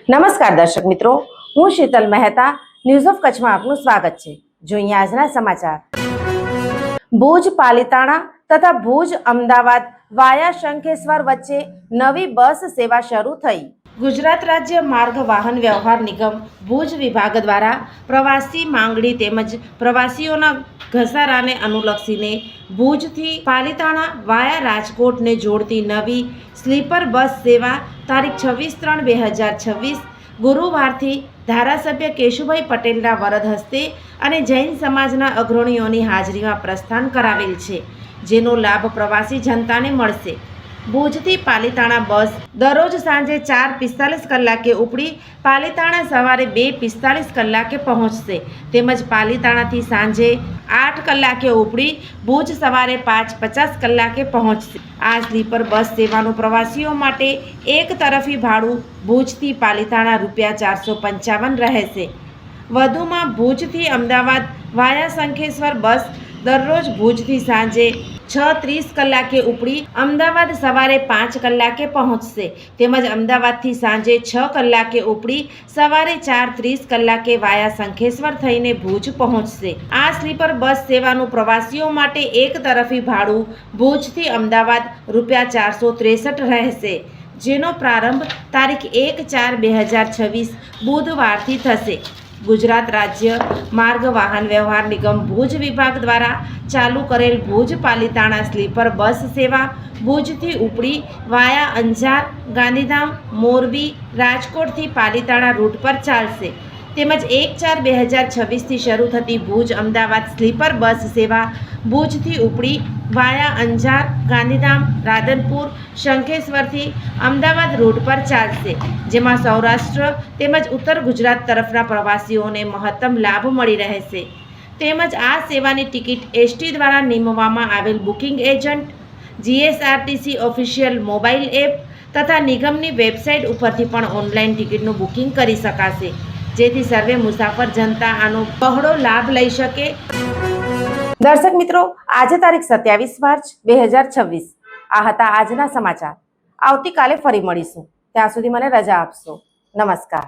નમસ્કાર દર્શક મિત્રો, હું શીતલ મહેતા ન્યૂઝ ઓફ કચ્છમાં આપનું સ્વાગત છે। જોઈએ આજના સમાચાર। ભુજ પાલિતાણા તથા ભુજ અમદાવાદ વાયા શંખેશ્વર વચ્ચે નવી બસ સેવા શરૂ થઈ। ગુજરાત રાજ્ય માર્ગ વાહન વ્યવહાર નિગમ ભુજ વિભાગ દ્વારા પ્રવાસી માંગણી તેમજ પ્રવાસીઓના ઘસારાને અનુલક્ષીને ભુજથી પાલિતાણા વાયા રાજકોટને જોડતી નવી સ્લીપર બસ સેવા તારીખ 26/3/2026 ગુરુવારથી ધારાસભ્ય કેશુભાઈ પટેલના વરદ હસ્તે અને જૈન સમાજના અગ્રણીઓની હાજરીમાં પ્રસ્થાન કરાવેલ છે, જેનો લાભ પ્રવાસી જનતાને મળશે। ભુજથી પાલિતાણા બસ દરરોજ સાંજે 4:45 કલાકે ઉપડી પાલિતાણા સવારે 2:45 કલાકે પહોંચશે, તેમજ પાલિતાણાથી સાંજે 8 કલાકે ઉપડી ભુજ સવારે 5:50 કલાકે પહોંચશે। આ સ્લીપર બસ સેવાનું પ્રવાસીઓ માટે એક તરફી ભાડું ભુજથી પાલિતાણા ₹455 રહેશે। વધુમાં ભુજથી અમદાવાદ વાયા શંખેશ્વર બસ દરરોજ ભુજથી સાંજે 6:30 કલાકે ઉપડી અમદાવાદ સવારે 5 કલાકે પહોંચશે, તેમજ અમદાવાદથી સાંજે 6 કલાકે ઉપડી સવારે 4:30 કલાકે વાયા શંખેશ્વર થઈને ભુજ પહોંચશે। આ સ્લીપર બસ સેવાનું પ્રવાસીઓ માટે એક તરફી ભાડું ભુજથી અમદાવાદ ₹463 રહેશે, જેનો પ્રારંભ તારીખ 1/4/2026 બુધવારથી થશે। ગુજરાત રાજ્ય માર્ગ વાહન વ્યવહાર નિગમ ભુજ વિભાગ દ્વારા ચાલુ કરેલ ભુજ પાલિતાણા સ્લીપર બસ સેવા ભુજથી ઉપડી વાયા અંજાર, ગાંધીધામ, મોરબી, રાજકોટથી પાલિતાણા રૂટ પર ચાલશે, તેમજ 1/4/2026થી શરૂ થતી ભુજ અમદાવાદ સ્લીપર બસ સેવા ભુજથી ઉપડી વાયા અંજાર, ગાંધીધામ, રાધનપુર, શંખેશ્વરથી અમદાવાદ રૂટ પર ચાલશે, જેમાં સૌરાષ્ટ્ર તેમજ ઉત્તર ગુજરાત તરફના પ્રવાસીઓને મહત્તમ લાભ મળી રહેશે। તેમજ આ સેવાની ટિકિટ એસટી દ્વારા નિમવામાં આવેલ booking agent, GSRTC official mobile app તથા નિગમની વેબસાઇટ ઉપરથી પણ ઓનલાઈન ટિકિટનું બુકિંગ કરી શકાશે, જેથી સર્વે મુસાફર જનતા આનો બહોળો લાભ લઈ શકે। દર્શક મિત્રો, આજે તારીખ 27 માર્ચ 2026 આ હતા આજના સમાચાર। આવતીકાલે ફરી મળીશું, ત્યાં સુધી મને રજા આપશો। નમસ્કાર।